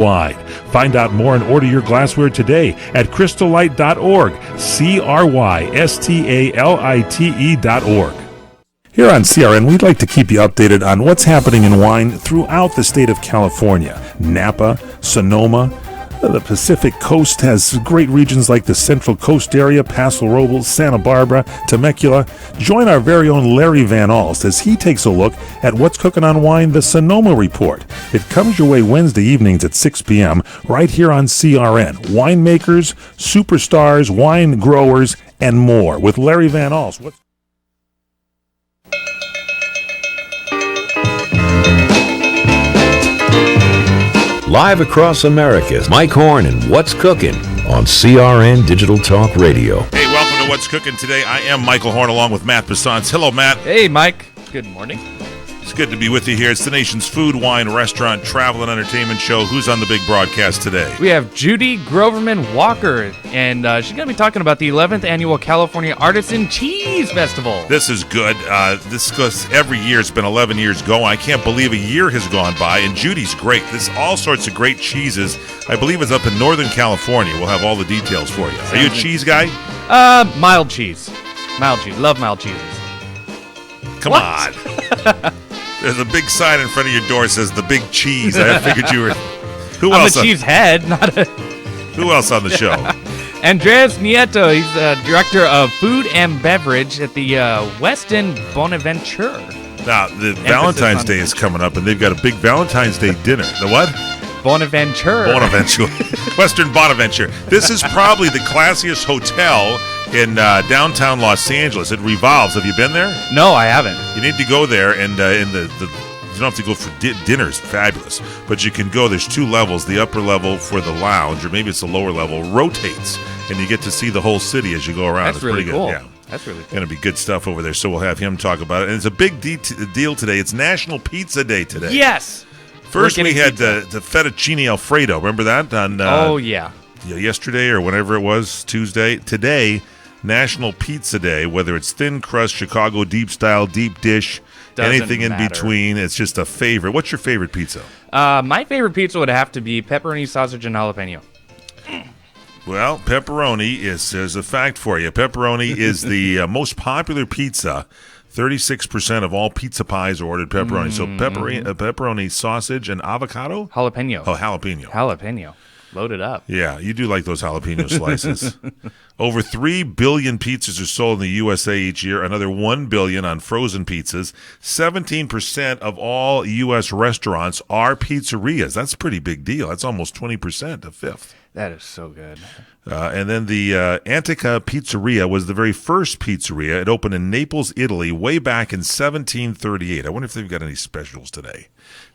wide. Find out more and order your glassware today at crystallite.org, crystalite.org. Here on CRN, we'd like to keep you updated on what's happening in wine throughout the state of California. Napa, Sonoma, the Pacific Coast has great regions like the Central Coast area, Paso Robles, Santa Barbara, Temecula. Join our very own Larry Van Alst as he takes a look at what's cooking on wine, the Sonoma Report. It comes your way Wednesday evenings at 6 p.m. right here on CRN. Winemakers, superstars, wine growers, and more with Larry Van Alst. Live across America, Mike Horn and What's Cookin' on CRN Digital Talk Radio. Hey, welcome to What's Cooking today. I am Michael Horn along with Matt Bissons. Hello, Matt. Hey, Mike. Good morning. It's good to be with you here. It's the nation's food, wine, restaurant, travel, and entertainment show. Who's on the big broadcast today? We have Judy Groverman Walker, and she's going to be talking about the 11th Annual California Artisan Cheese Festival. This is good. This goes every year. It's been 11 years going. I can't believe a year has gone by, and Judy's great. There's all sorts of great cheeses. I believe it's up in Northern California. We'll have all the details for you. Are you a cheese guy? Mild cheese. Mild cheese. Love mild cheeses. Come on. There's a big sign in front of your door that says the big cheese. I figured you were... Who I'm else? a cheese head, not a... Who else on the show? Andres Nieto. He's the director of food and beverage at the Westin Bonaventure. Now, the Valentine's Day is coming up, and they've got a big Valentine's Day dinner. The what? Bonaventure. Bonaventure. Western Bonaventure. This is probably the classiest hotel in downtown Los Angeles. It revolves. Have you been there? No, I haven't. You need to go there, and you don't have to go for dinner. It's fabulous. But you can go. There's two levels. The upper level for the lounge, or maybe it's the lower level, rotates, and you get to see the whole city as you go around. That's it's really pretty cool. good. Yeah. That's really cool. Going to be good stuff over there, so we'll have him talk about it. And it's a big deal today. It's National Pizza Day today. Yes. First, we had the fettuccine Alfredo. Remember that? On yesterday or whenever it was, Tuesday. Today, National Pizza Day, whether it's thin crust, Chicago deep style, deep dish, anything in between. It's just a favorite. What's your favorite pizza? My favorite pizza would have to be pepperoni, sausage, and jalapeno. Well, pepperoni there's a fact for you. Pepperoni is the most popular pizza. 36% of all pizza pies are ordered pepperoni. So pepperoni, sausage, and avocado? Jalapeno. Oh, jalapeno. Jalapeno. Load it up. Yeah, you do like those jalapeno slices. Over 3 billion pizzas are sold in the USA each year, another 1 billion on frozen pizzas. 17% of all U.S. restaurants are pizzerias. That's a pretty big deal. That's almost 20%, a fifth. That is so good. And then the Antica Pizzeria was the very first pizzeria. It opened in Naples, Italy, way back in 1738. I wonder if they've got any specials today.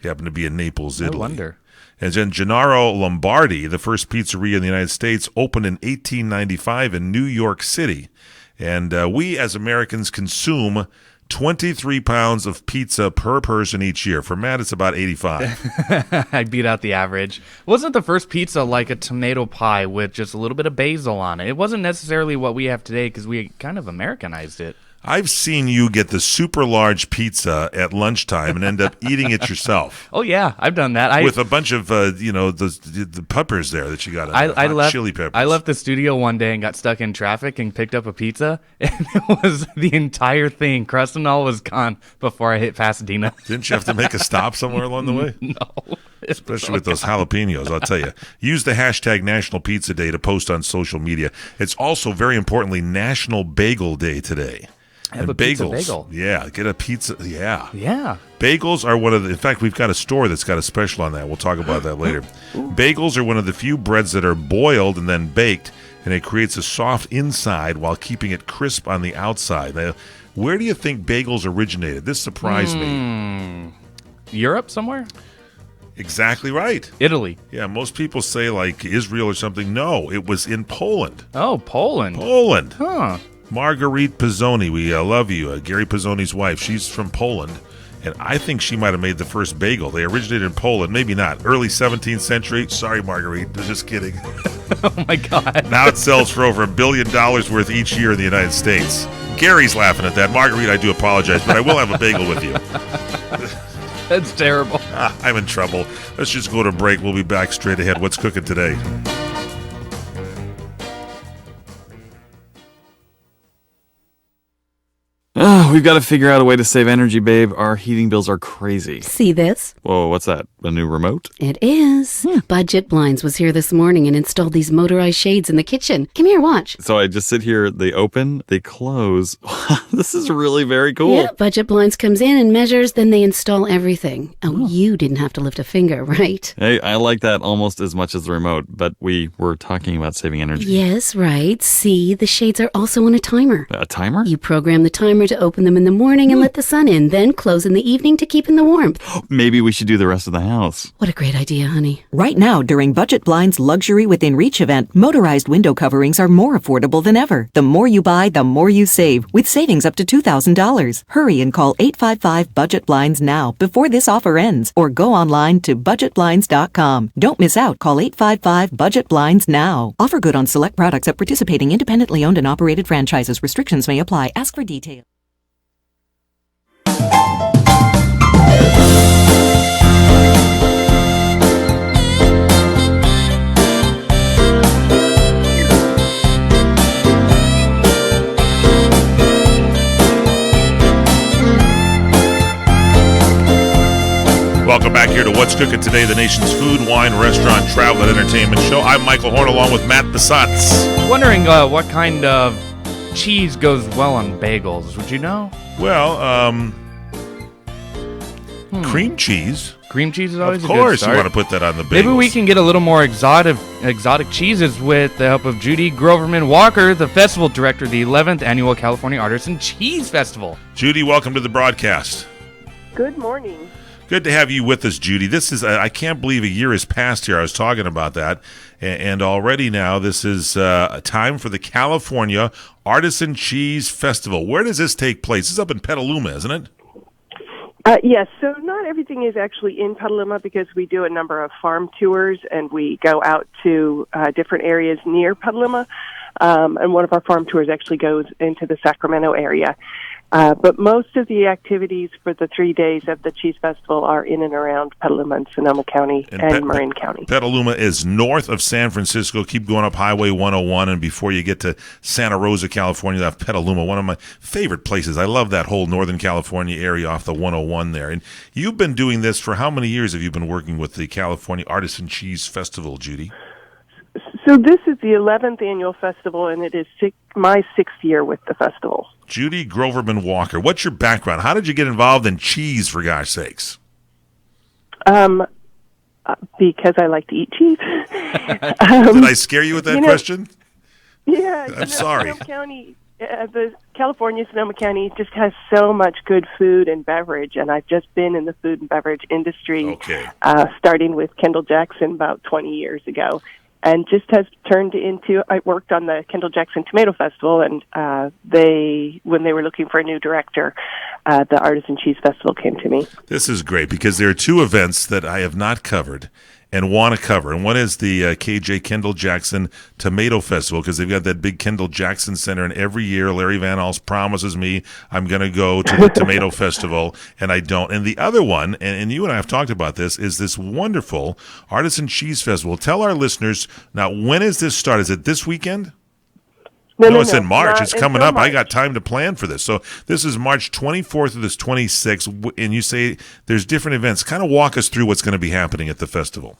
It happened to be in Naples, Italy. I wonder. And then Gennaro Lombardi, the first pizzeria in the United States, opened in 1895 in New York City. And we as Americans consume 23 pounds of pizza per person each year. For Matt, it's about 85. I beat out the average. Wasn't the first pizza like a tomato pie with just a little bit of basil on it? It wasn't necessarily what we have today because we kind of Americanized it. I've seen you get the super large pizza at lunchtime and end up eating it yourself. Oh yeah, I've done that. With a bunch of the peppers there that you got. I left chili peppers. I left the studio one day and got stuck in traffic and picked up a pizza, and it was the entire thing. Crust and all was gone before I hit Pasadena. Didn't you have to make a stop somewhere along the way? No. Especially with those jalapenos, I'll tell you. Use the hashtag National Pizza Day to post on social media. It's also, very importantly, National Bagel Day today. Have a pizza bagel. Yeah, get a pizza. Yeah. Yeah. Bagels are one of the, in fact, we've got a store that's got a special on that. We'll talk about that later. Bagels are one of the few breads that are boiled and then baked, and it creates a soft inside while keeping it crisp on the outside. Now, where do you think bagels originated? This surprised me. Europe somewhere? Exactly right. Italy. Yeah, most people say like Israel or something. No, it was in Poland. Oh, Poland. Poland. Huh. Marguerite Pizzoni, we love you. Gary Pizzoni's wife. She's from Poland, and I think she might have made the first bagel. They originated in Poland, maybe not. Early 17th century. Sorry, Marguerite. Just kidding. Oh, my God. Now it sells for over $1 billion worth each year in the United States. Gary's laughing at that. Marguerite, I do apologize, but I will have a bagel with you. That's terrible. I'm in trouble. Let's just go to break. We'll be back straight ahead. What's cooking today? We've got to figure out a way to save energy, babe. Our heating bills are crazy. See this? Whoa, what's that? A new remote? It is. Budget Blinds was here this morning and installed these motorized shades in the kitchen. Come here, watch. So I just sit here, they open, they close. This is really very cool. Yeah, Budget Blinds comes in and measures, then they install everything. Oh, you didn't have to lift a finger, right? Hey, I like that almost as much as the remote, but we were talking about saving energy. Yes, right. See, the shades are also on a timer. A timer? You program the timer to open them in the morning and let the sun in, then close in the evening to keep in the warmth. Maybe we should do the rest of the house. What a great idea, honey. Right now, during Budget Blind's Luxury Within Reach event, motorized window coverings are more affordable than ever. The more you buy, the more you save, with savings up to $2,000. Hurry and call 855-BUDGET-BLINDS now before this offer ends, or go online to budgetblinds.com. Don't miss out. Call 855-BUDGET-BLINDS now. Offer good on select products at participating independently owned and operated franchises. Restrictions may apply. Ask for details. Welcome back here to What's Cooking Today, the nation's food, wine, restaurant, travel, and entertainment show. I'm Michael Horn along with Matt Besatz. Wondering what kind of cheese goes well on bagels. Would you know? Well, cream cheese. Cream cheese is always Of a good course, start. you want to put that on the bagels. Maybe we can get a little more exotic cheeses with the help of Judy Groverman Walker, the festival director of the 11th Annual California Artisan Cheese Festival. Judy, welcome to the broadcast. Good morning. Good to have you with us, Judy. This is, I can't believe a year has passed here. I was talking about that. And already now, this is a time for the California Artisan Cheese Festival. Where does this take place? This is up in Petaluma, isn't it? Yes, so not everything is actually in Petaluma because we do a number of farm tours and we go out to different areas near Petaluma. And one of our farm tours actually goes into the Sacramento area. But most of the activities for the 3 days of the Cheese Festival are in and around Petaluma and Sonoma County and Marin County. Petaluma is north of San Francisco. Keep going up Highway 101, and before you get to Santa Rosa, California, you have Petaluma, one of my favorite places. I love that whole Northern California area off the 101 there. And you've been doing this for how many years have you been working with the California Artisan Cheese Festival, Judy? So this is the 11th annual festival, and it is my sixth year with the festival. Judy Groverman Walker, what's your background? How did you get involved in cheese, for gosh sakes? Because I like to eat cheese. Did I scare you with that question? Yeah. I'm sorry. Sonoma County, the California Sonoma County just has so much good food and beverage, and I've just been in the food and beverage industry, starting with Kendall Jackson about 20 years ago. And just has turned into, I worked on the Kendall Jackson Tomato Festival, and when they were looking for a new director, the Artisan Cheese Festival came to me. This is great because there are two events that I have not covered and want to cover. And one is the KJ Kendall Jackson Tomato Festival, because they've got that big Kendall Jackson Center, and every year Larry Van Alst promises me I'm going to go to the Tomato Festival, and I don't. And the other one, and you and I have talked about this, is this wonderful Artisan Cheese Festival. Tell our listeners, now, when is this start? Is it this weekend? No, it's in March. It's coming up. March. I got time to plan for this. So this is March 24th to this 26th, and you say there's different events. Kind of walk us through what's going to be happening at the festival.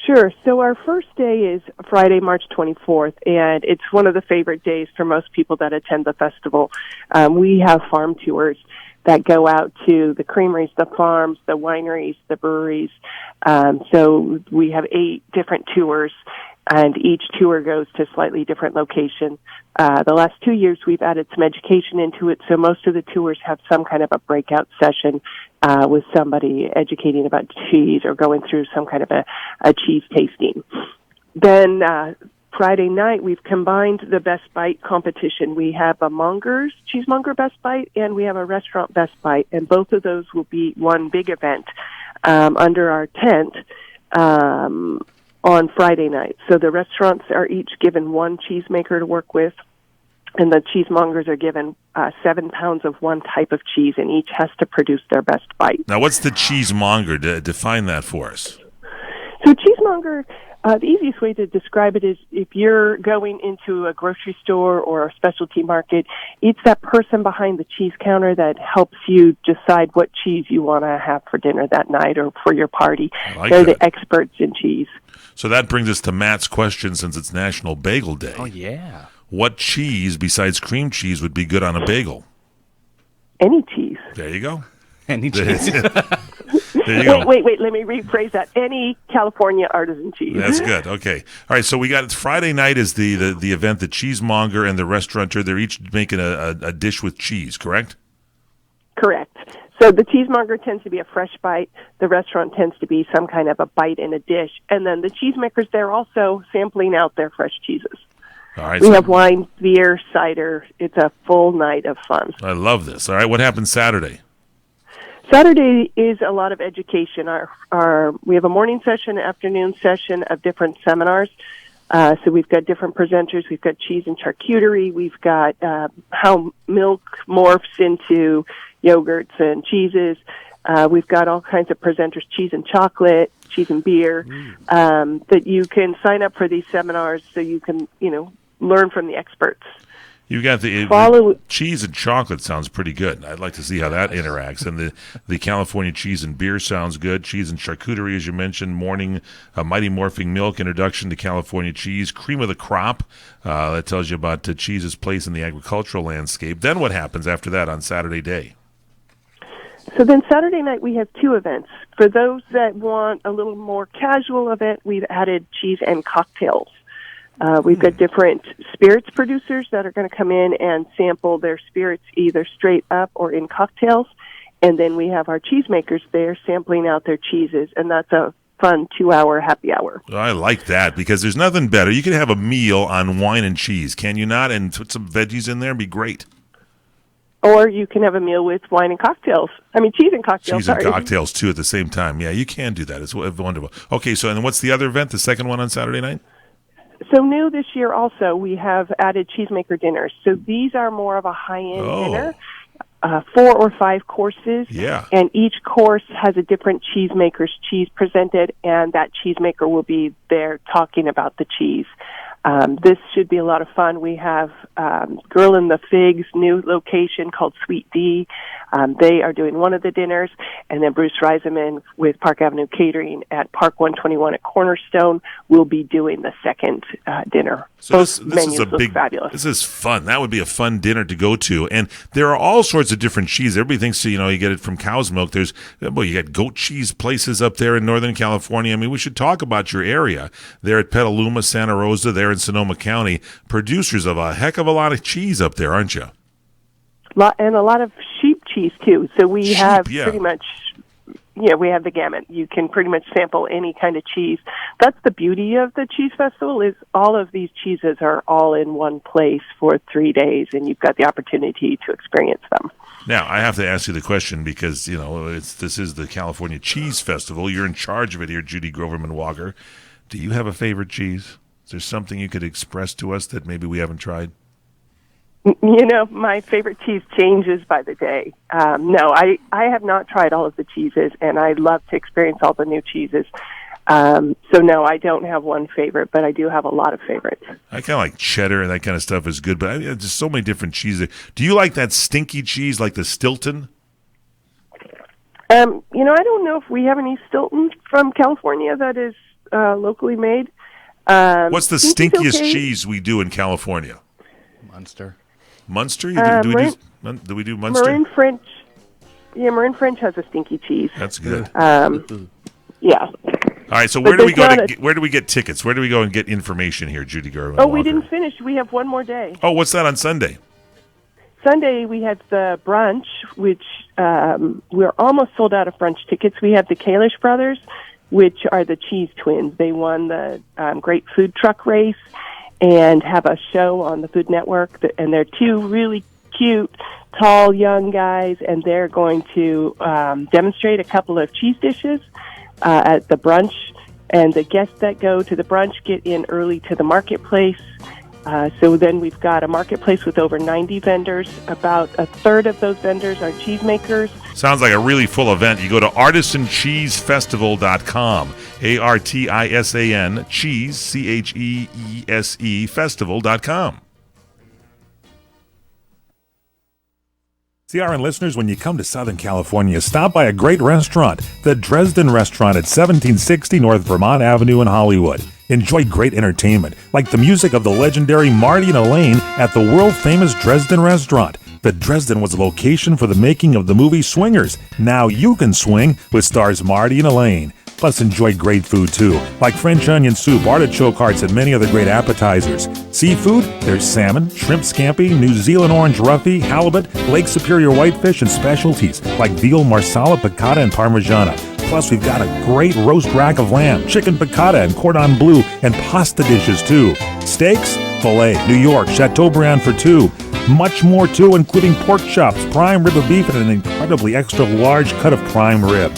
Sure. So our first day is Friday, March 24th, and it's one of the favorite days for most people that attend the festival. We have farm tours that go out to the creameries, the farms, the wineries, the breweries. So we have 8 different tours, and each tour goes to a slightly different location. The last 2 years, we've added some education into it, so most of the tours have some kind of a breakout session with somebody educating about cheese or going through some kind of a cheese tasting. Then Friday night, we've combined the Best Bite competition. We have a cheesemonger Best Bite, and we have a restaurant Best Bite, and both of those will be one big event under our tent on Friday night. So the restaurants are each given one cheesemaker to work with, and the cheesemongers are given 7 pounds of one type of cheese, and each has to produce their best bite. Now, what's the cheesemonger? Define that for us. So cheesemonger, the easiest way to describe it is if you're going into a grocery store or a specialty market, it's that person behind the cheese counter that helps you decide what cheese you want to have for dinner that night or for your party. They're the experts in cheese. So that brings us to Matt's question, since it's National Bagel Day. Oh, yeah. What cheese besides cream cheese would be good on a bagel? Any cheese. There you go. Any cheese. There you go. Wait, let me rephrase that. Any California artisan cheese. That's good. Okay. All right, so we got Friday night is the event, the cheesemonger and the restaurateur. They're each making a dish with cheese, correct? Correct. So the cheesemonger tends to be a fresh bite. The restaurant tends to be some kind of a bite in a dish. And then the cheesemakers, they're also sampling out their fresh cheeses. All right. We have wine, beer, cider. It's a full night of fun. I love this. All right, what happens Saturday? Saturday is a lot of education. We have a morning session, afternoon session of different seminars. So we've got different presenters. We've got cheese and charcuterie. We've got how milk morphs into yogurts and cheeses. We've got all kinds of presenters, cheese and chocolate, cheese and beer, that you can sign up for these seminars so you can, learn from the experts. You've got the cheese and chocolate sounds pretty good. I'd like to see how that interacts. And the California cheese and beer sounds good. Cheese and charcuterie, as you mentioned, morning, Mighty Morphing Milk, introduction to California cheese, cream of the crop. That tells you about cheese's place in the agricultural landscape. Then what happens after that on Saturday day? So then Saturday night we have 2 events. For those that want a little more casual event, we've added cheese and cocktails. We've got different spirits producers that are going to come in and sample their spirits either straight up or in cocktails. And then we have our cheesemakers there sampling out their cheeses, and that's a fun 2-hour happy hour. I like that because there's nothing better. You can have a meal on wine and cheese, can you not? And put some veggies in there and be great. Or you can have a meal with wine and cocktails. I mean, cheese and cocktails. Cheese and cocktails, too, at the same time. Yeah, you can do that. It's wonderful. Okay, so and what's the other event, the second one on Saturday night? So new this year also, we have added cheesemaker dinners. So these are more of a high-end dinner, 4 or 5 courses. Yeah. And each course has a different cheesemaker's cheese presented, and that cheesemaker will be there talking about the cheese. This should be a lot of fun. We have Girl in the Fig's new location called Sweet D. They are doing one of the dinners, and then Bruce Reiseman with Park Avenue Catering at Park 121 at Cornerstone will be doing the second dinner. So Both this menus is a look big, fabulous. This is fun. That would be a fun dinner to go to. And there are all sorts of different cheese. Everybody thinks, you get it from cow's milk. You got goat cheese places up there in Northern California. I mean, we should talk about your area there at Petaluma, Santa Rosa, there in Sonoma County. Producers of a heck of a lot of cheese up there, aren't you? And a lot of sheep cheese, too. So we have yeah. pretty much... Yeah, we have the gamut. You can pretty much sample any kind of cheese. That's the beauty of the Cheese Festival is all of these cheeses are all in one place for 3 days, and you've got the opportunity to experience them. Now, I have to ask you the question because, this is the California Cheese Festival. You're in charge of it here, Judy Groverman-Walker. Do you have a favorite cheese? Is there something you could express to us that maybe we haven't tried? My favorite cheese changes by the day. No, I have not tried all of the cheeses, and I love to experience all the new cheeses. So, no, I don't have one favorite, but I do have a lot of favorites. I kind of like cheddar and that kind of stuff is good, but there's so many different cheeses. Do you like that stinky cheese like the Stilton? I don't know if we have any Stilton from California that is locally made. What's the stinkiest cheese we do in California? Munster. Munster? Do we do Munster? Marin French. Yeah, Marin French has a stinky cheese. That's good. Yeah. All right, so where do we go? Where do we get tickets? Where do we go and get information here, Judy Groverman? Oh, we didn't finish. We have one more day. Oh, what's that on Sunday? Sunday we have the brunch, which we're almost sold out of brunch tickets. We have the Kalish brothers, which are the cheese twins. They won the Great Food Truck Race and have a show on the Food Network. And they're 2 really cute, tall, young guys, and they're going to demonstrate a couple of cheese dishes at the brunch. And the guests that go to the brunch get in early to the marketplace, So then we've got a marketplace with over 90 vendors. About a third of those vendors are cheesemakers. Sounds like a really full event. You go to artisancheesefestival.com. ARTISAN, cheese, CHEESE, festival.com. CRN listeners, when you come to Southern California, stop by a great restaurant, the Dresden Restaurant at 1760 North Vermont Avenue in Hollywood. Enjoy great entertainment, like the music of the legendary Marty and Elaine at the world-famous Dresden Restaurant. The Dresden was a location for the making of the movie Swingers. Now you can swing with stars Marty and Elaine. Plus, enjoy great food, too, like French onion soup, artichoke hearts, and many other great appetizers. Seafood, there's salmon, shrimp scampi, New Zealand orange roughy, halibut, Lake Superior whitefish, and specialties like veal, marsala, piccata, and parmigiana. Plus, we've got a great roast rack of lamb, chicken piccata, and cordon bleu, and pasta dishes, too. Steaks, filet, New York, Chateaubriand for two. Much more, too, including pork chops, prime rib of beef, and an incredibly extra large cut of prime rib.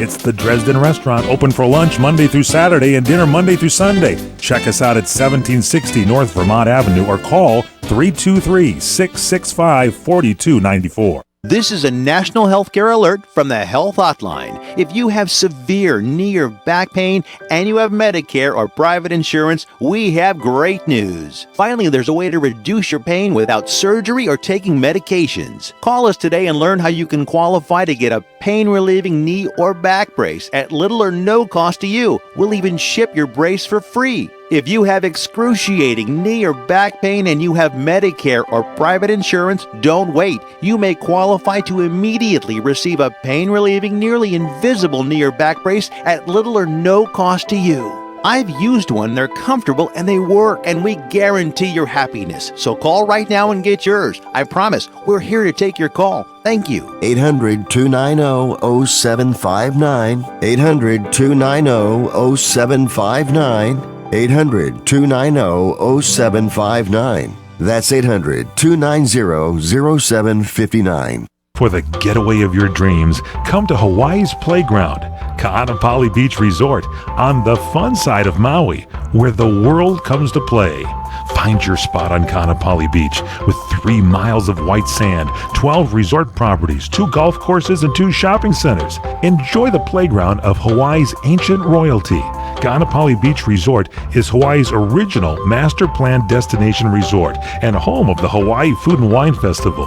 It's the Dresden Restaurant, open for lunch Monday through Saturday and dinner Monday through Sunday. Check us out at 1760 North Vermont Avenue or call 323-665-4294. This is a national healthcare alert from the Health Hotline. If you have severe knee or back pain and you have Medicare or private insurance, we have great news. Finally, there's a way to reduce your pain without surgery or taking medications. Call us today and learn how you can qualify to get a pain-relieving knee or back brace at little or no cost to you. We'll even ship your brace for free. If you have excruciating knee or back pain and you have Medicare or private insurance, don't wait. You may qualify to immediately receive a pain-relieving, nearly invisible knee or back brace at little or no cost to you. I've used one, they're comfortable, and they work, and we guarantee your happiness. So call right now and get yours. I promise, we're here to take your call. Thank you. 800-290-0759. 800-290-0759. 800-290-0759. That's 800-290-0759. For the getaway of your dreams, come to Hawaii's Playground, Ka'anapali Beach Resort, on the fun side of Maui, where the world comes to play. Find your spot on Ka'anapali Beach with 3 miles of white sand, 12 resort properties, 2 golf courses, and 2 shopping centers. Enjoy the playground of Hawaii's ancient royalty. Ka'anapali Beach Resort is Hawaii's original master planned destination resort and home of the Hawaii Food and Wine Festival.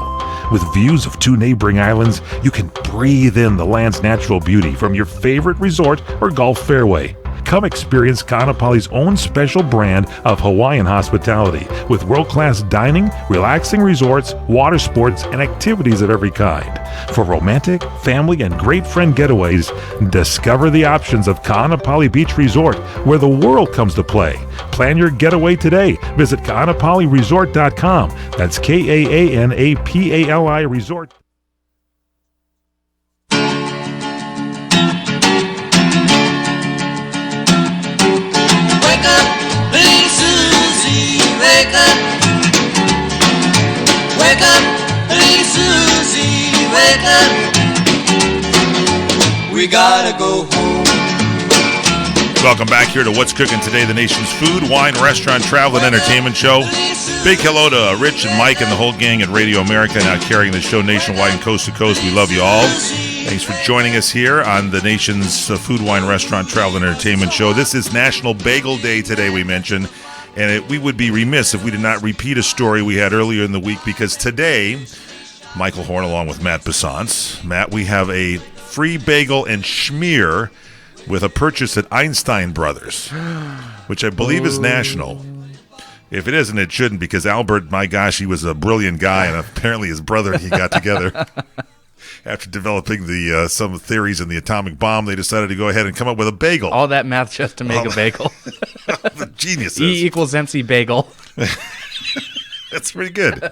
With views of 2 neighboring islands, you can breathe in the land's natural beauty from your favorite resort or golf fairway. Come experience Ka'anapali's own special brand of Hawaiian hospitality with world-class dining, relaxing resorts, water sports, and activities of every kind. For romantic, family, and great friend getaways, discover the options of Ka'anapali Beach Resort, where the world comes to play. Plan your getaway today. Visit Ka'anapaliResort.com. That's KAANAPALI Resort. Wake up, hey Susie, wake up. We gotta go home. Welcome back here to What's Cooking Today, the nation's food, wine, restaurant, travel, and entertainment show. Big hello to Rich and Mike and the whole gang at Radio America, now carrying the show nationwide and coast to coast. We love you all. Thanks for joining us here on the nation's food, wine, restaurant, travel, and entertainment show. This is National Bagel Day today, we mentioned. And we would be remiss if we did not repeat a story we had earlier in the week, because today, Michael Horn along with Matt Besance. Matt, we have a free bagel and schmear with a purchase at Einstein Brothers, which I believe is national. If it isn't, it shouldn't, because Albert, my gosh, he was a brilliant guy, and apparently his brother and he got together. After developing some theories in the atomic bomb, they decided to go ahead and come up with a bagel. All that math just to make a bagel. The geniuses. E equals MC bagel. That's pretty good.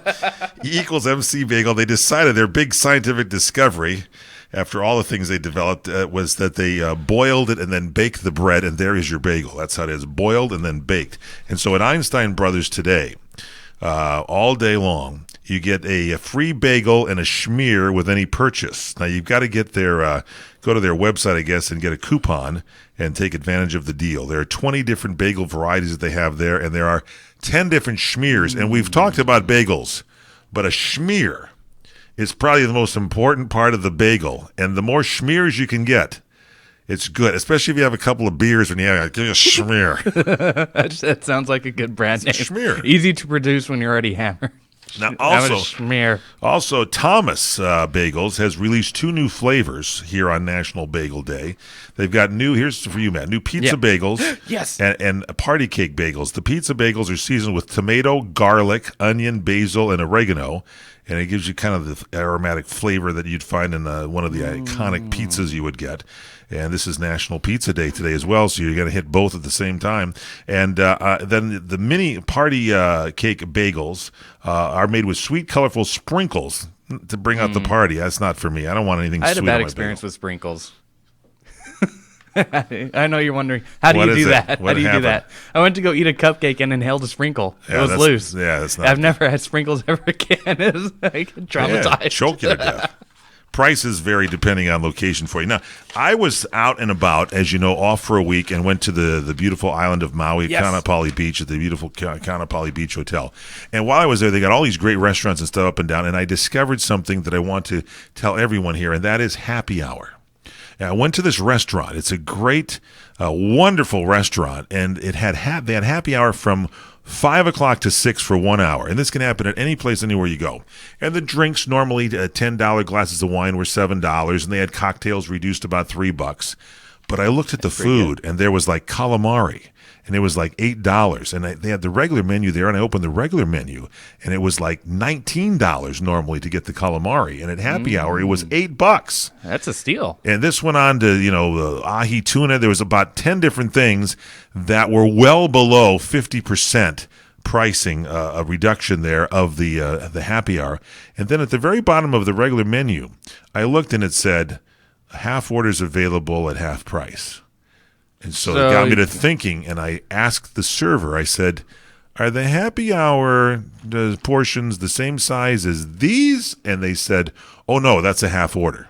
E equals MC bagel. They decided their big scientific discovery, after all the things they developed, was that they boiled it and then baked the bread, and there is your bagel. That's how it is, boiled and then baked. And so at Einstein Brothers today, all day long, you get a free bagel and a schmear with any purchase. Now, you've got to get their go to their website, I guess, and get a coupon and take advantage of the deal. There are 20 different bagel varieties that they have there, and there are 10 different schmears. And we've talked about bagels, but a schmear is probably the most important part of the bagel. And the more schmears you can get, it's good, especially if you have a couple of beers when you have a schmear. That sounds like a good brand name. Schmear. Easy to produce when you're already hammered. Now, also, Thomas Bagels has released 2 new flavors here on National Bagel Day. They've got here's for you, Matt, new pizza bagels yes, and party cake bagels. The pizza bagels are seasoned with tomato, garlic, onion, basil, and oregano, and it gives you kind of the aromatic flavor that you'd find in one of the iconic pizzas you would get. And this is National Pizza Day today as well, so you're going to hit both at the same time. And then the mini party cake bagels are made with sweet, colorful sprinkles to bring out the party. That's not for me. I don't want anything sweet. I had a bad experience with sprinkles. I know you're wondering, how do you do that? How do you do that? I went to go eat a cupcake and inhaled a sprinkle. It was loose. Yeah, that's not. I've never had sprinkles ever again. It was like traumatized. Yeah, choke you to death. Prices vary depending on location for you. Now, I was out and about, as you know, off for a week and went to the beautiful island of Maui, Kaanapali Beach, at the beautiful Kaanapali Beach Hotel. And while I was there, they got all these great restaurants and stuff up and down, and I discovered something that I want to tell everyone here, and that is happy hour. And I went to this restaurant. It's a great, wonderful restaurant, and they had happy hour from 5 o'clock to 6 for 1 hour. And this can happen at any place, anywhere you go. And the drinks, normally $10 glasses of wine, were $7, and they had cocktails reduced about $3. But I looked at the food, and there was like calamari, and it was like $8. And they had the regular menu there, and I opened the regular menu, and it was like $19 normally to get the calamari. And at happy hour, it was $8. That's a steal. And this went on to, ahi tuna. There was about 10 different things that were well below 50% pricing, a reduction there of the happy hour. And then at the very bottom of the regular menu, I looked and it said, half orders available at half price. And so it got me to thinking, and I asked the server, I said, are the happy hour portions the same size as these? And they said, oh, no, that's a half order.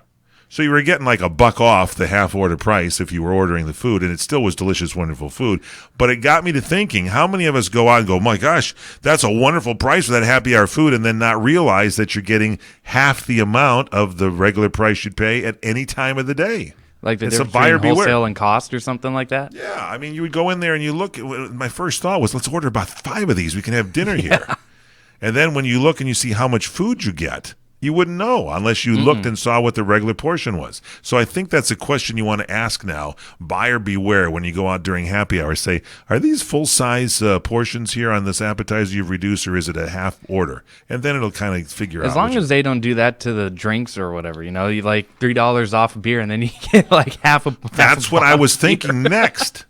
So you were getting like $1 off the half order price if you were ordering the food, and it still was delicious, wonderful food. But it got me to thinking, how many of us go out and go, my gosh, that's a wonderful price for that happy hour food, and then not realize that you're getting half the amount of the regular price you'd pay at any time of the day. Like the difference between wholesale and cost or something like that? Yeah, I mean, you would go in there and you look. My first thought was, let's order about 5 of these. We can have dinner here. And then when you look and you see how much food you get, you wouldn't know unless you looked and saw what the regular portion was. So I think that's a question you want to ask now. Buyer beware when you go out during happy hour. Say, are these full-size portions here on this appetizer you've reduced, or is it a half order? And then it'll kind of figure out. As long as they don't do that to the drinks or whatever, you like $3 off a beer and then you get like half a That's what I was thinking next.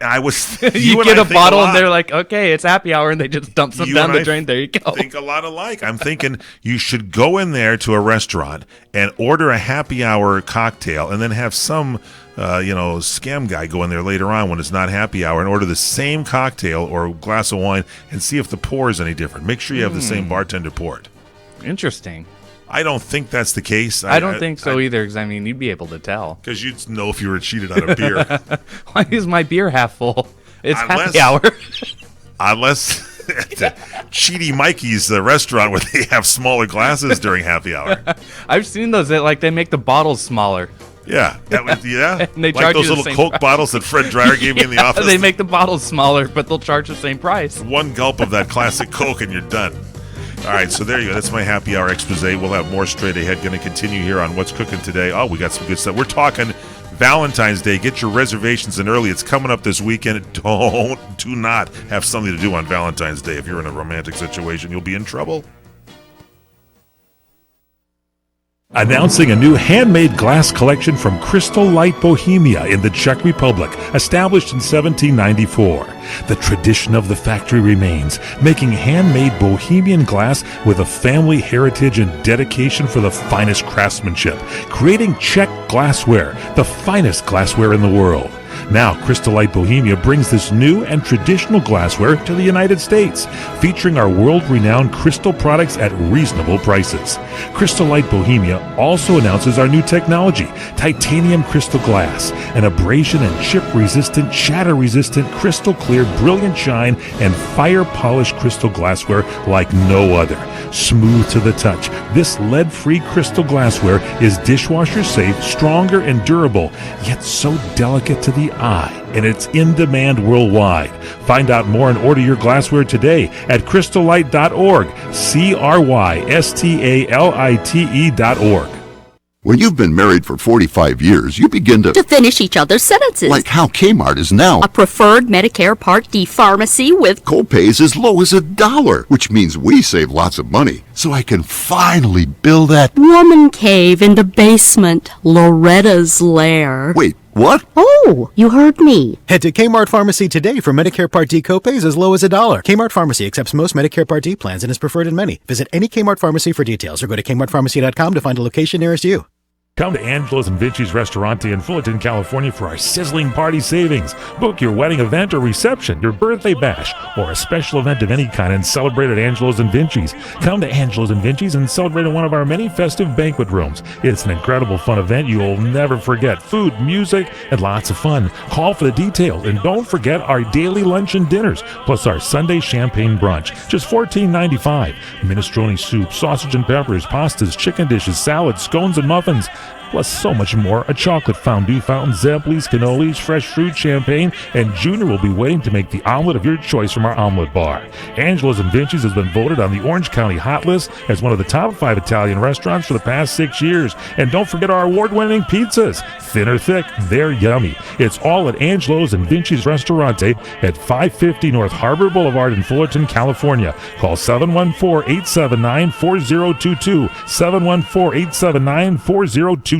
I was. You get a bottle and they're like, okay, it's happy hour, and they just dump some down the drain. There you go. Think a lot alike. I'm thinking you should go in there to a restaurant and order a happy hour cocktail, and then have some, scam guy go in there later on when it's not happy hour and order the same cocktail or glass of wine and see if the pour is any different. Make sure you have the same bartender pour it. Interesting. I don't think that's the case. I don't think so either, because, you'd be able to tell. Because you'd know if you were cheated on a beer. Why is my beer half full? It's happy hour. Unless Cheaty Mikey's restaurant where they have smaller glasses during happy hour. I've seen those that, they make the bottles smaller. Yeah. And they like charge those you the little same Coke price. bottles that Fred Dreyer gave me in the office. They make the bottles smaller, but they'll charge the same price. One gulp of that classic Coke and you're done. All right, so there you go. That's my happy hour expose. We'll have more straight ahead. Going to continue here on What's Cooking Today. Oh, we got some good stuff. We're talking Valentine's Day. Get your reservations in early. It's coming up this weekend. Do not have something to do on Valentine's Day. If you're in a romantic situation, you'll be in trouble. Announcing a new handmade glass collection from Crystal Light Bohemia in the Czech Republic, established in 1794. The tradition of the factory remains, making handmade Bohemian glass with a family heritage and dedication for the finest craftsmanship, creating Czech glassware, the finest glassware in the world. Now, Crystal Light Bohemia brings this new and traditional glassware to the United States, featuring our world-renowned crystal products at reasonable prices. Crystal Light Bohemia also announces our new technology, titanium crystal glass, an abrasion and chip-resistant, shatter-resistant, crystal-clear, brilliant shine, and fire-polished crystal glassware like no other. Smooth to the touch, this lead-free crystal glassware is dishwasher-safe, stronger and durable, yet so delicate to the eye, and it's in demand worldwide. Find out more and order your glassware today at crystallight.org, crystalite.org. When you've been married for 45 years, you begin to finish each other's sentences. Like how Kmart is now a preferred Medicare Part D pharmacy with co-pays as low as $1, which means we save lots of money. So I can finally build that woman cave in the basement, Loretta's lair. Wait, what? Oh, you heard me. Head to Kmart Pharmacy today for Medicare Part D copays as low as $1. Kmart Pharmacy accepts most Medicare Part D plans and is preferred in many. Visit any Kmart Pharmacy for details or go to kmartpharmacy.com to find a location nearest you. Come to Angelo's and Vinci's Restaurante in Fullerton, California for our sizzling party savings. Book your wedding event or reception, your birthday bash, or a special event of any kind and celebrate at Angelo's and Vinci's. Come to Angelo's and Vinci's and celebrate in one of our many festive banquet rooms. It's an incredible fun event you will never forget. Food, music, and lots of fun. Call for the details and don't forget our daily lunch and dinners, plus our Sunday champagne brunch. Just $14.95. Minestrone soup, sausage and peppers, pastas, chicken dishes, salads, scones and muffins. Plus so much more, a chocolate fondue fountain, Zemplis, cannolis, fresh fruit, champagne, and Junior will be waiting to make the omelet of your choice from our omelet bar. Angelo's and Vinci's has been voted on the Orange County Hot List as one of the top 5 Italian restaurants for the past 6 years. And don't forget our award-winning pizzas. Thin or thick, they're yummy. It's all at Angelo's and Vinci's Restaurante at 550 North Harbor Boulevard in Fullerton, California. Call 714-879-4022, 714-879-4022.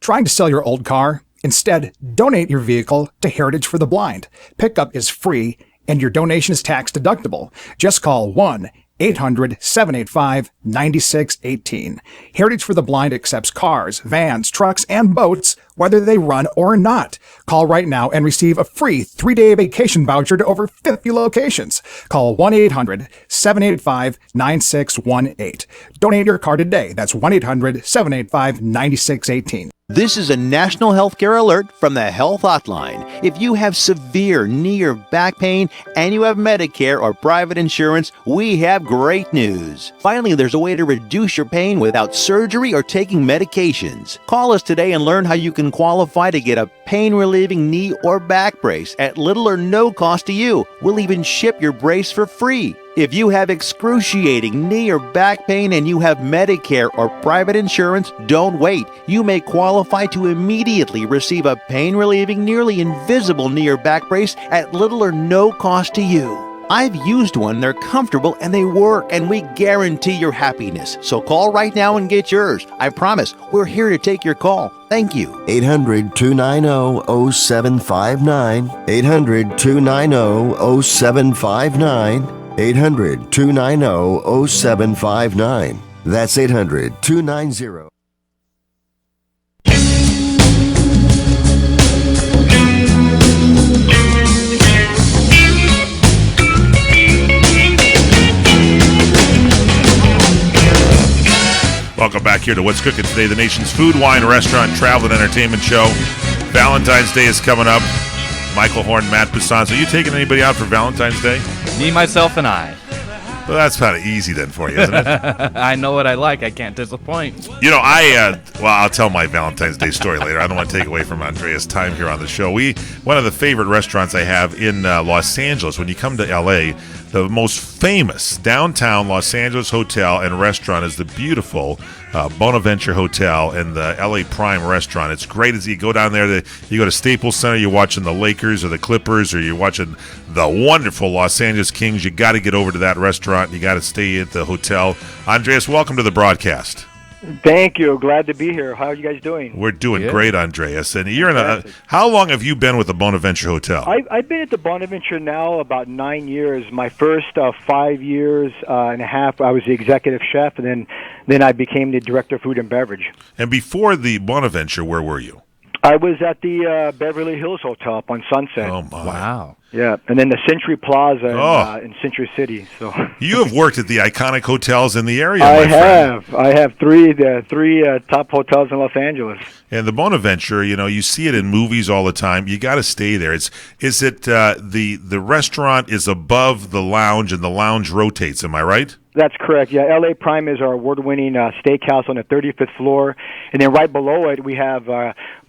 Trying to sell your old car? Instead, donate your vehicle to Heritage for the Blind. Pickup is free and your donation is tax deductible. Just call 1-800-785-9618. Heritage for the Blind accepts cars, vans, trucks, and boats, whether they run or not. Call right now and receive a free 3-day vacation voucher to over 50 locations. Call 1-800-785-9618. Donate your car today. That's 1-800-785-9618. This is a national healthcare alert from the Health Hotline. If you have severe knee or back pain and you have Medicare or private insurance, we have great news. Finally, there's a way to reduce your pain without surgery or taking medications. Call us today and learn how you can qualify to get a pain-relieving knee or back brace at little or no cost to you. We'll even ship your brace for free. If you have excruciating knee or back pain and you have Medicare or private insurance, don't wait. You may qualify to immediately receive a pain-relieving, nearly invisible knee or back brace at little or no cost to you. I've used one, they're comfortable, and they work, and we guarantee your happiness. So call right now and get yours. I promise, we're here to take your call. Thank you. 800-290-0759. 800-290-0759. 800-290-0759. That's 800-290. Welcome back here to What's Cooking Today, the nation's food, wine, restaurant, travel, and entertainment show. Valentine's Day is coming up. Michael Horn, Matt Busanza. Are you taking anybody out for Valentine's Day? Me, myself, and I. Well, that's kind of easy then for you, isn't it? I know what I like. I can't disappoint. You know, I'll tell my Valentine's Day story later. I don't want to take away from Andrea's time here on the show. One of the favorite restaurants I have in Los Angeles, when you come to L.A., the most famous downtown Los Angeles hotel and restaurant is the beautiful Bonaventure Hotel and the LA Prime restaurant. It's great as you go down there. You go to Staples Center, you're watching the Lakers or the Clippers, or you're watching the wonderful Los Angeles Kings. You got to get over to that restaurant. You got to stay at the hotel. Andreas, welcome to the broadcast. Thank you. Glad to be here. How are you guys doing? We're doing great, Andreas. And you're how long have you been with the Bonaventure Hotel? I've been at the Bonaventure now about 9 years. My first 5 years and a half, I was the executive chef, and then I became the director of food and beverage. And before the Bonaventure, where were you? I was at the Beverly Hills Hotel up on Sunset. Oh, my. Wow. Yeah, and then the Century Plaza in Century City. So You have worked at the iconic hotels in the area, I my friend. have. I have three top hotels in Los Angeles. And the Bonaventure, you see it in movies all the time. You got to stay there. Is it the restaurant is above the lounge and the lounge rotates? Am I right? That's correct. Yeah, LA Prime is our award-winning steakhouse on the 35th floor, and then right below it we have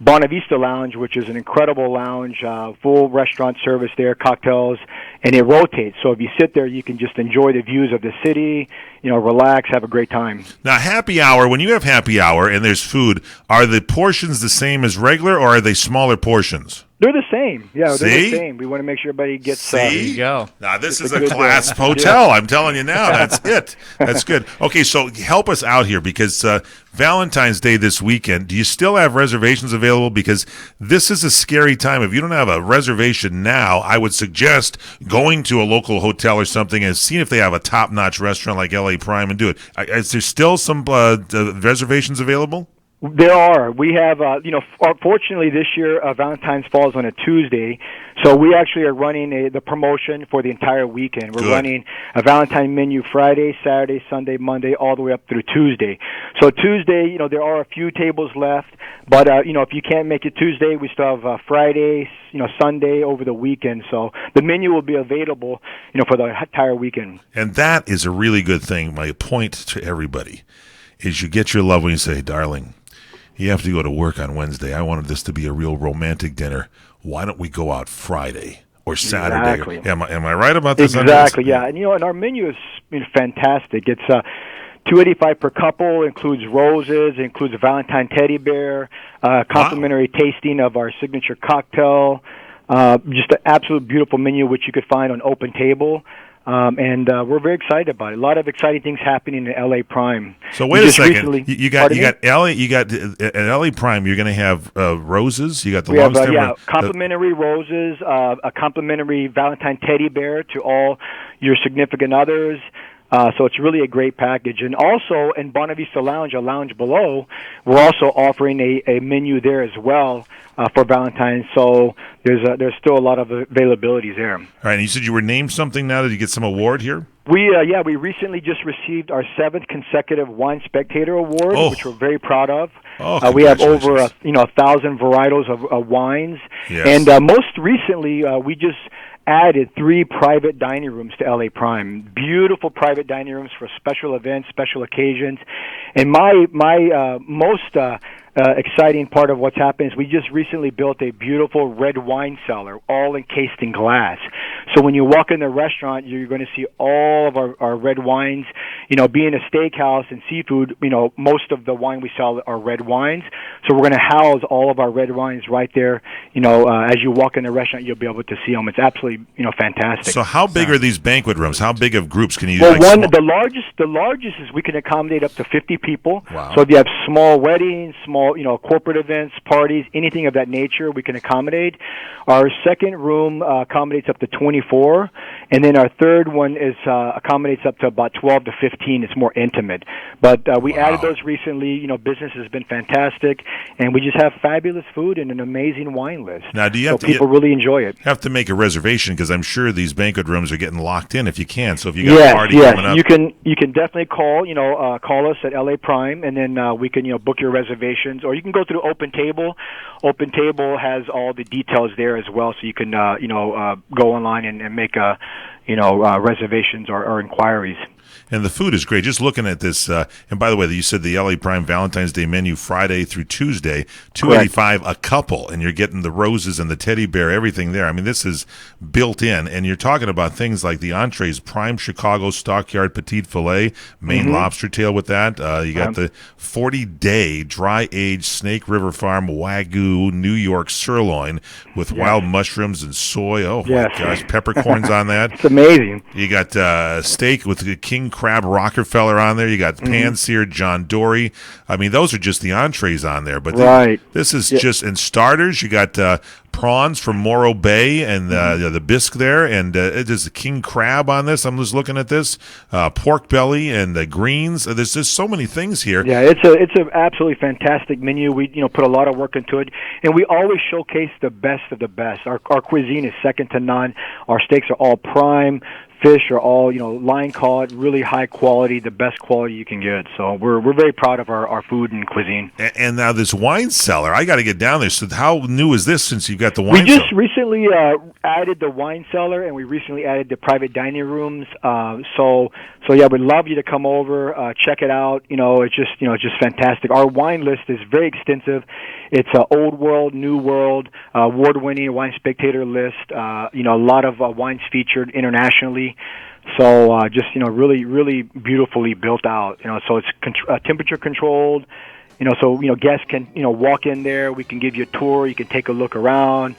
Bonavista Lounge, which is an incredible lounge, full restaurant service there, cocktails, and it rotates. So if you sit there, you can just enjoy the views of the city, relax, have a great time. Now, happy hour. When you have happy hour and there's food, are the portions the same as regular, or are they smaller portions? They're the same. Yeah, See? they're the same. We want to make sure everybody gets. There you go. Now, this is a a good class day. hotel. Yeah. I'm telling you now. That's it. That's good. Okay, so help us out here because Valentine's Day this weekend, do you still have reservations available? Because this is a scary time. If you don't have a reservation now, I would suggest going to a local hotel or something and seeing if they have a top-notch restaurant like LA Prime and do it. Is there still some reservations available? There are. We have, fortunately this year Valentine's falls on a Tuesday, so we actually are running the promotion for the entire weekend. We're running a Valentine menu Friday, Saturday, Sunday, Monday, all the way up through Tuesday. So Tuesday, there are a few tables left, but, if you can't make it Tuesday, we still have Friday, Sunday over the weekend. So the menu will be available, for the entire weekend. And that is a really good thing. My point to everybody is you get your loved one and say, darling, you have to go to work on Wednesday. I wanted this to be a real romantic dinner. Why don't we go out Friday or Saturday? Exactly. Am I right about this? Exactly, yeah. And, and our menu is fantastic. It's $285 per couple, includes roses, includes a Valentine teddy bear, complimentary tasting of our signature cocktail, just an absolute beautiful menu which you could find on Open Table. And we're very excited about it. A lot of exciting things happening in LA Prime. So wait a second. You got at LA Prime. You're going to have roses. You got the long-stem. Complimentary roses, a complimentary Valentine teddy bear to all your significant others. So it's really a great package. And also in Bonavista Lounge, a lounge below, we're also offering a menu there as well for Valentine's. So there's still a lot of availabilities there. All right. And you said you were named something now. Did you get some award here? We recently just received our 7th consecutive Wine Spectator Award, which we're very proud of. We have over 1,000 varietals of wines. Yes. And most recently, we just added 3 private dining rooms to LA Prime. Beautiful private dining rooms for special events, special occasions. And my most exciting part of what's happened is we just recently built a beautiful red wine cellar, all encased in glass. So when you walk in the restaurant, you're going to see all of our red wines. Being a steakhouse and seafood, most of the wine we sell are red wines. So we're going to house all of our red wines right there. As you walk in the restaurant, you'll be able to see them. It's absolutely, fantastic. So how big are these banquet rooms? How big of groups can you? Well, the largest is we can accommodate up to 50 people. Wow. So if you have small weddings, small, corporate events, parties, anything of that nature, we can accommodate. Our second room accommodates up to 24, and then our third one is accommodates up to about 12 to 15. It's more intimate. But we added those recently. Business has been fantastic, and we just have fabulous food and an amazing wine list. Now, do you have people really enjoy it? Have to make a reservation because I'm sure these banquet rooms are getting locked in if you can. So if you got a party coming up, you can definitely call call us at LA Prime, and then we can book your reservations, or you can go through Open Table. Open Table has all the details there as well, so you can go online and make reservations or inquiries. And the food is great. Just looking at this, and by the way, you said the LA Prime Valentine's Day menu Friday through Tuesday, $285 a couple, and you're getting the roses and the teddy bear, everything there. I mean, this is built in, and you're talking about things like the entrees, prime Chicago Stockyard Petite Filet, Maine lobster tail with that. You got the 40-day dry-aged Snake River Farm Wagyu New York sirloin with wild mushrooms and soy. Oh, my gosh, peppercorns on that. It's amazing. You got steak with the King Crab Rockefeller on there. You got pan-seared John Dory. I mean, those are just the entrees on there. But this is just in starters. You got prawns from Morro Bay and the bisque there, and there's a king crab on this. I'm just looking at this pork belly and the greens. There's just so many things here. Yeah, it's an absolutely fantastic menu. We put a lot of work into it, and we always showcase the best of the best. Our cuisine is second to none. Our steaks are all prime. Fish are all, line caught, really high quality, the best quality you can get. So we're very proud of our food and cuisine. And now this wine cellar, I got to get down there. So how new is this since you've got the wine cellar? We just cellar? recently added the wine cellar, and we recently added the private dining rooms. So yeah, we'd love you to come over, check it out. It's just fantastic. Our wine list is very extensive. It's old world, new world, award-winning wine spectator list. A lot of wines featured internationally. So really, really beautifully built out. So it's temperature controlled. So guests can walk in there. We can give you a tour. You can take a look around.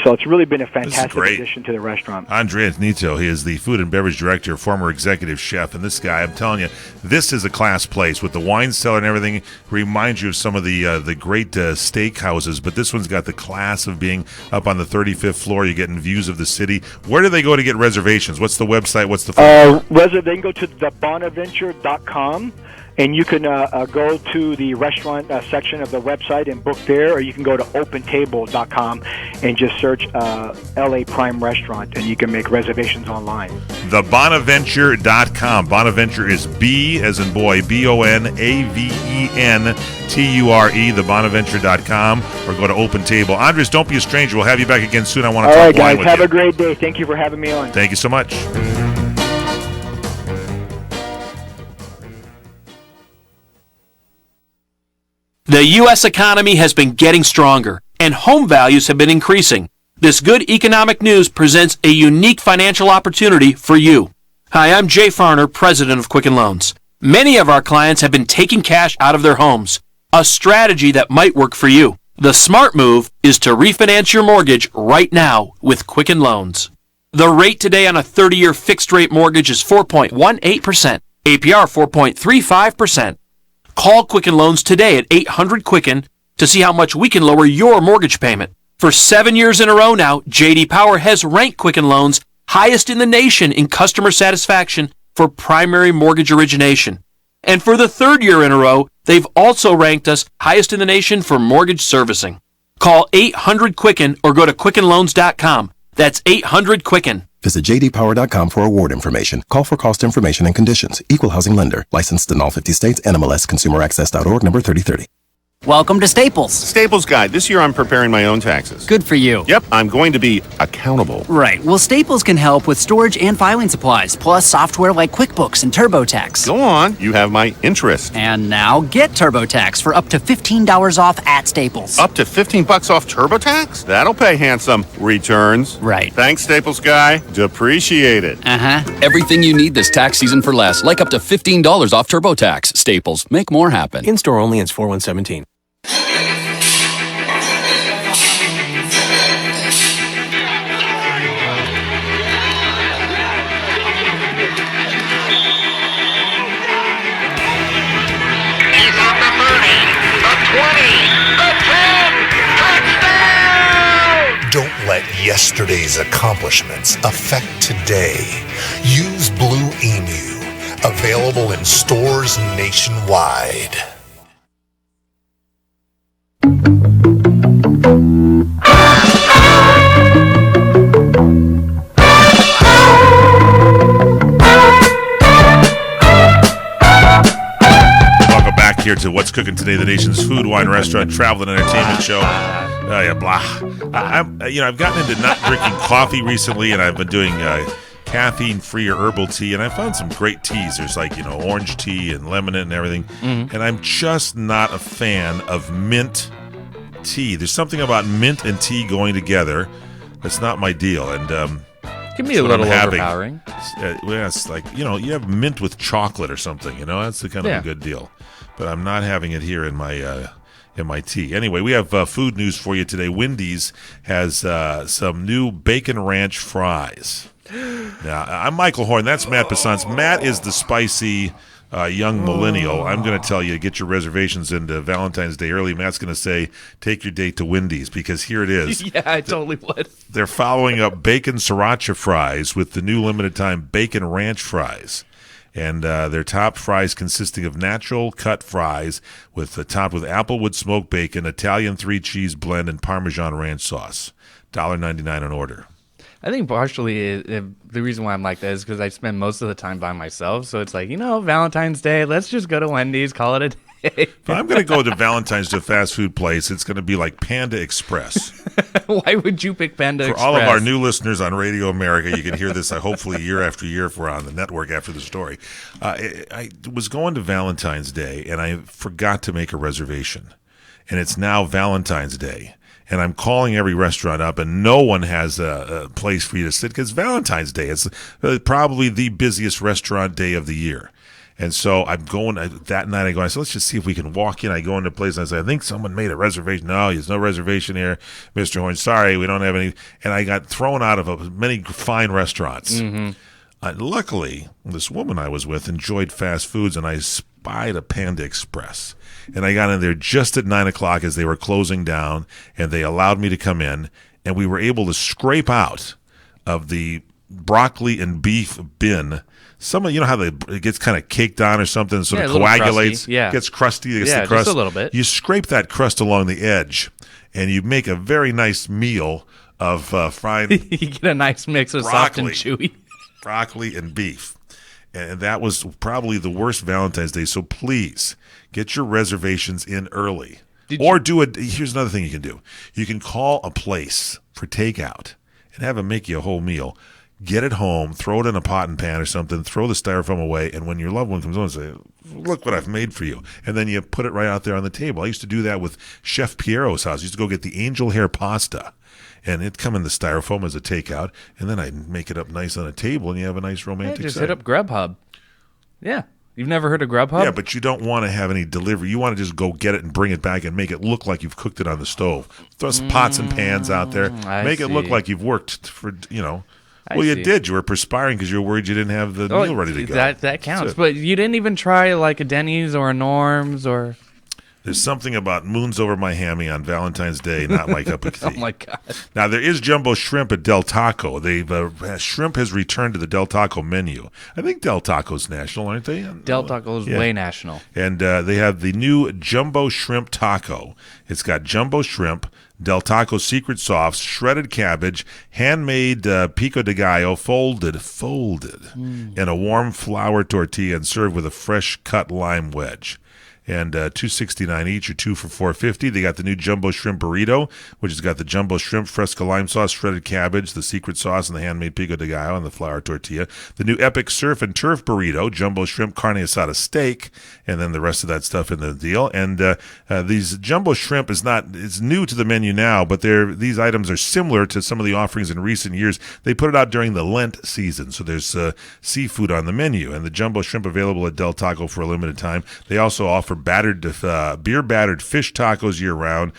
So it's really been a fantastic addition to the restaurant. Andre Antonito, he is the food and beverage director, former executive chef, and this guy, I'm telling you, this is a class place with the wine cellar and everything. Reminds you of some of the great steak houses, but this one's got the class of being up on the 35th floor. You're getting views of the city. Where do they go to get reservations? What's the website? What's the phone? They can go to thebonaventure.com. And you can go to the restaurant section of the website and book there, or you can go to opentable.com and just search LA Prime Restaurant, and you can make reservations online. Thebonaventure.com. Bonaventure is B as in boy, BONAVENTURE, thebonaventure.com, or go to Open Table. Andres, don't be a stranger. We'll have you back again soon. I want to talk wine with you. All right, guys. Have a great day. Thank you for having me on. Thank you so much. The U.S. economy has been getting stronger, and home values have been increasing. This good economic news presents a unique financial opportunity for you. Hi, I'm Jay Farner, president of Quicken Loans. Many of our clients have been taking cash out of their homes, a strategy that might work for you. The smart move is to refinance your mortgage right now with Quicken Loans. The rate today on a 30-year fixed-rate mortgage is 4.18%, APR 4.35%. Call Quicken Loans today at 800-QUICKEN to see how much we can lower your mortgage payment. For 7 years in a row now, J.D. Power has ranked Quicken Loans highest in the nation in customer satisfaction for primary mortgage origination. And for the third year in a row, they've also ranked us highest in the nation for mortgage servicing. Call 800-QUICKEN or go to QuickenLoans.com. That's 800-QUICKEN. Visit jdpower.com for award information. Call for cost information and conditions. Equal housing lender. Licensed in all 50 states. NMLS ConsumerAccess.org number 3030. Welcome to Staples. Staples Guide. This year I'm preparing my own taxes. Good for you. Yep, I'm going to be accountable. Right. Well, Staples can help with storage and filing supplies, plus software like QuickBooks and TurboTax. Go on. You have my interest. And now get TurboTax for up to $15 off at Staples. Up to $15 off TurboTax? That'll pay handsome. Returns. Right. Thanks, Staples Guy. Appreciate it. Everything you need this tax season for less, like up to $15 off TurboTax. Staples. Make more happen. In-store only ends 4/1/17. Don't let yesterday's accomplishments affect today. Use Blue Emu. Available in stores nationwide. Welcome back here to What's Cooking Today, the nation's food, wine, restaurant, travel, and entertainment show. I've gotten into not drinking coffee recently, and I've been doing caffeine-free or herbal tea, and I found some great teas. There's orange tea and lemon and everything, and I'm just not a fan of mint tea. There's something about mint and tea going together that's not my deal, and can be a little overpowering. It's you have mint with chocolate or something. That's the kind of a good deal. But I'm not having it here in my tea. Anyway, we have food news for you today. Wendy's has some new bacon ranch fries. Now, I'm Michael Horn. That's Matt Passance. Matt is the spicy young millennial, I'm going to tell you, get your reservations into Valentine's Day early. Matt's going to say, take your date to Wendy's, because here it is. Yeah, I totally would. They're following up bacon sriracha fries with the new limited time bacon ranch fries. And their top fries consisting of natural cut fries topped with applewood smoked bacon, Italian 3-cheese blend, and Parmesan ranch sauce. $1.99 an order. I think partially the reason why I'm like that is because I spend most of the time by myself. So it's like, Valentine's Day, let's just go to Wendy's, call it a day. If I'm going to go to Valentine's to a fast food place, it's going to be like Panda Express. Why would you pick Panda Express? For all of our new listeners on Radio America, you can hear this hopefully year after year if we're on the network after the story. I was going to Valentine's Day, and I forgot to make a reservation. And it's now Valentine's Day. And I'm calling every restaurant up, and no one has a place for you to sit because Valentine's Day is probably the busiest restaurant day of the year. And so I'm going that night. I said, let's just see if we can walk in. I go into a place and I say, I think someone made a reservation. No, there's no reservation here, Mr. Horn. Sorry, we don't have any. And I got thrown out of many fine restaurants. Mm-hmm. Luckily, this woman I was with enjoyed fast foods, and I spied a Panda Express. And I got in there just at 9 o'clock as they were closing down, and they allowed me to come in, and we were able to scrape out of the broccoli and beef bin some of, how it gets kind of caked on or something, sort of coagulates, gets crusty, gets the crust. Just a little bit. You scrape that crust along the edge, and you make a very nice meal of fried You get a nice mix of soft and chewy. Broccoli and beef. And that was probably the worst Valentine's Day, so please get your reservations in early. Here's another thing you can do. You can call a place for takeout and have them make you a whole meal. Get it home, throw it in a pot and pan or something, throw the styrofoam away, and when your loved one comes on, say, look what I've made for you. And then you put it right out there on the table. I used to do that with Chef Piero's house. I used to go get the angel hair pasta, and it'd come in the styrofoam as a takeout, and then I'd make it up nice on a table, and you have a nice romantic just setting. hit up Grubhub. Yeah. You've never heard of Grubhub? Yeah, but you don't want to have any delivery. You want to just go get it and bring it back and make it look like you've cooked it on the stove. Throw some pots and pans out there. Make it look like you've worked for, Well, you did. You were perspiring because you were worried you didn't have the meal ready to go. That counts. But you didn't even try like a Denny's or a Norm's or... There's something about moons over my hammy on Valentine's Day, not my cup of tea. Oh, my God. Now, there is jumbo shrimp at Del Taco. Shrimp has returned to the Del Taco menu. I think Del Taco's national, aren't they? Del Taco's way national. And they have the new jumbo shrimp taco. It's got jumbo shrimp, Del Taco secret sauce, shredded cabbage, handmade pico de gallo, folded in a warm flour tortilla and served with a fresh cut lime wedge. And $2.69 each, or 2 for $4.50. They got the new jumbo shrimp burrito, which has got the jumbo shrimp, fresca lime sauce, shredded cabbage, the secret sauce, and the handmade pico de gallo and the flour tortilla. The new epic surf and turf burrito, jumbo shrimp, carne asada steak, and then the rest of that stuff in the deal. And these jumbo shrimp is new to the menu now, but these items are similar to some of the offerings in recent years. They put it out during the Lent season, so there's seafood on the menu, and the jumbo shrimp available at Del Taco for a limited time. They also offer beer battered fish tacos year round,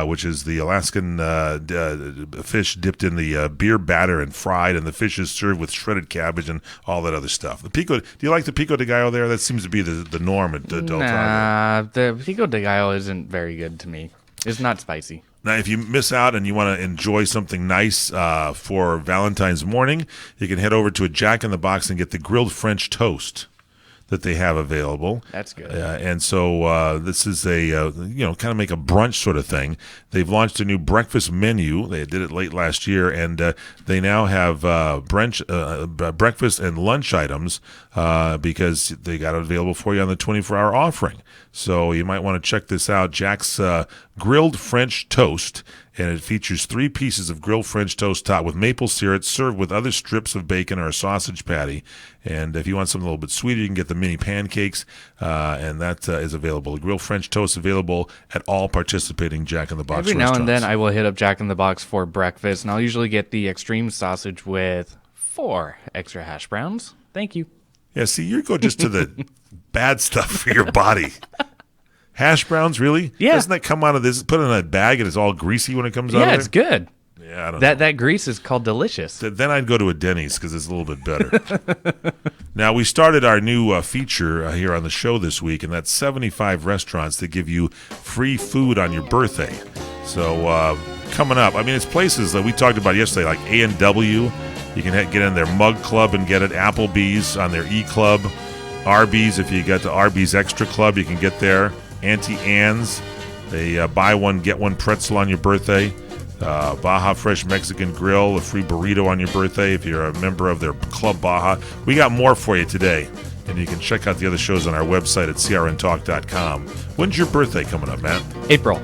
which is the Alaskan fish dipped in the beer batter and fried, and the fish is served with shredded cabbage and all that other stuff. Do you like the pico de gallo there? That seems to be the norm at Del Taco. Nah, the pico de gallo isn't very good to me. It's not spicy. Now, if you miss out and you want to enjoy something nice for Valentine's morning, you can head over to a Jack in the Box and get the grilled French toast that they have available. That's good. And so this is a, kind of make a brunch sort of thing. They've launched a new breakfast menu. They did it late last year, and they now have breakfast and lunch items because they got it available for you on the 24-hour offering. So you might want to check this out. Jack's grilled French toast, and it features 3 pieces of grilled French toast topped with maple syrup, served with other strips of bacon or a sausage patty. And if you want something a little bit sweeter, you can get the mini pancakes, and that is available. Grilled French toast available at all participating Jack in the Box Every restaurants. now and then I will hit up Jack in the Box for breakfast, and I'll usually get the extreme sausage with 4 extra hash browns. Thank you. Yeah, see, you go just to the bad stuff for your body. Hash browns, really? Yeah. Doesn't that come out of this? Put it in a bag and it's all greasy when it comes out of Yeah, there? it's good. Yeah, I don't know. That grease is called delicious. Then I'd go to a Denny's because it's a little bit better. Now, we started our new feature here on the show this week, and that's 75 restaurants that give you free food on your birthday. So, coming up, I mean, it's places that we talked about yesterday, like A&W. You can get in their Mug Club and get it. Applebee's on their E-Club. Arby's, if you get the Arby's Extra Club, you can get there. Auntie Anne's, they buy one, get one pretzel on your birthday. Baja Fresh Mexican Grill, a free burrito on your birthday if you're a member of their Club Baja. We got more for you today, and you can check out the other shows on our website at crntalk.com. When's your birthday coming up, Matt? April.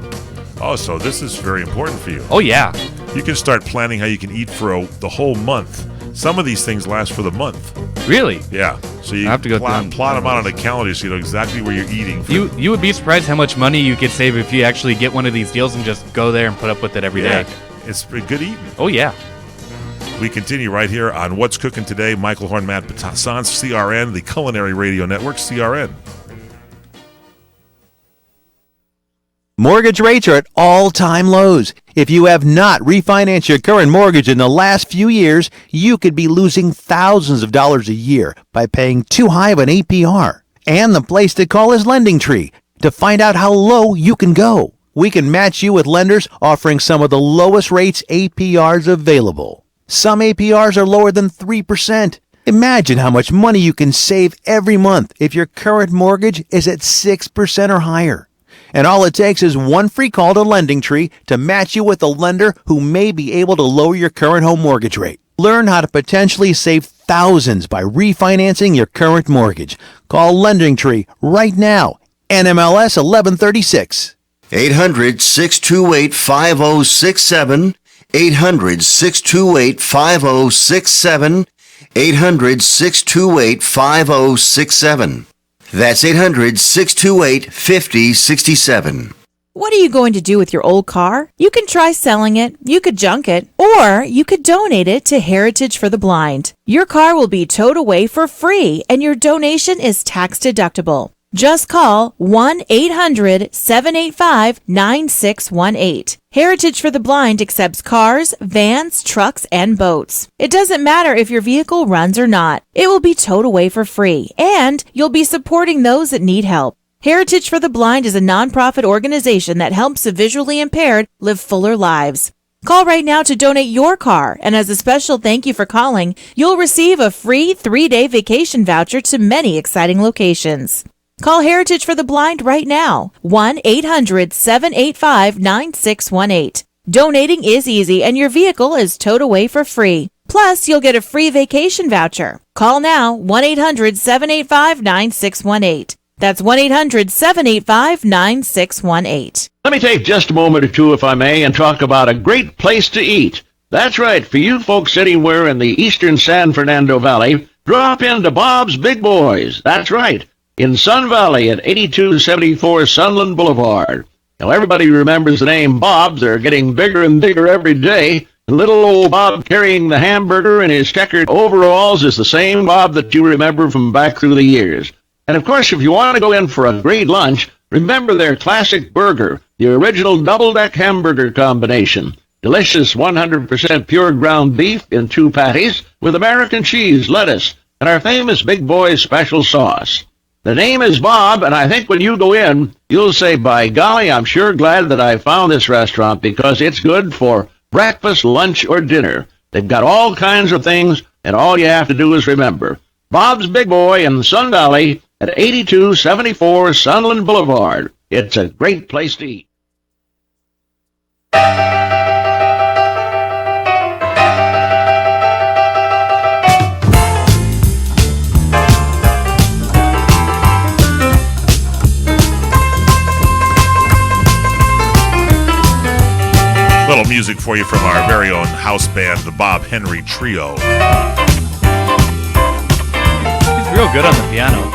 Oh, so this is very important for you. Oh, yeah. You can start planning how you can eat for the whole month. Some of these things last for the month. Really? Yeah. So you have to go plot them out on a calendar so you know exactly where you're eating. You would be surprised how much money you could save if you actually get one of these deals and just go there and put up with it every day. It's pretty good eating. Oh, yeah. We continue right here on What's Cooking Today. Michael Horn, Matt Batassan, CRN, the Culinary Radio Network, CRN. Mortgage rates are at all-time lows. If you have not refinanced your current mortgage in the last few years, you could be losing thousands of dollars a year by paying too high of an APR. And the place to call is LendingTree to find out how low you can go. We can match you with lenders offering some of the lowest rates APRs available. Some APRs are lower than 3%. Imagine how much money you can save every month if your current mortgage is at 6% or higher. And all it takes is one free call to LendingTree to match you with a lender who may be able to lower your current home mortgage rate. Learn how to potentially save thousands by refinancing your current mortgage. Call LendingTree right now. NMLS 1136. 800-628-5067. 800-628-5067. 800-628-5067. That's 800-628-5067. What are you going to do with your old car? You can try selling it, you could junk it, or you could donate it to Heritage for the Blind. Your car will be towed away for free, and your donation is tax deductible. Just call 1-800-785-9618. Heritage for the Blind accepts cars, vans, trucks, and boats. It doesn't matter if your vehicle runs or not. It will be towed away for free, and you'll be supporting those that need help. Heritage for the Blind is a nonprofit organization that helps the visually impaired live fuller lives. Call right now to donate your car, and as a special thank you for calling, you'll receive a free 3-day vacation voucher to many exciting locations. Call Heritage for the Blind right now, 1-800-785-9618. Donating is easy, and your vehicle is towed away for free. Plus, you'll get a free vacation voucher. Call now, 1-800-785-9618. That's 1-800-785-9618. Let me take just a moment or two, if I may, and talk about a great place to eat. That's right, for you folks anywhere in the eastern San Fernando Valley, drop into Bob's Big Boys. That's right, in Sun Valley at 8274 Sunland Boulevard. Now, everybody remembers the name Bob. They're getting bigger and bigger every day. And little old Bob carrying the hamburger in his checkered overalls is the same Bob that you remember from back through the years. And, of course, if you want to go in for a great lunch, remember their classic burger, the original double-deck hamburger combination. Delicious 100% pure ground beef in 2 patties with American cheese, lettuce, and our famous Big Boy's special sauce. The name is Bob, and I think when you go in, you'll say, by golly, I'm sure glad that I found this restaurant because it's good for breakfast, lunch, or dinner. They've got all kinds of things, and all you have to do is remember. Bob's Big Boy in Sun Valley at 8274 Sunland Boulevard. It's a great place to eat. Little music for you from our very own house band, the Bob Henry Trio. He's real good on the piano.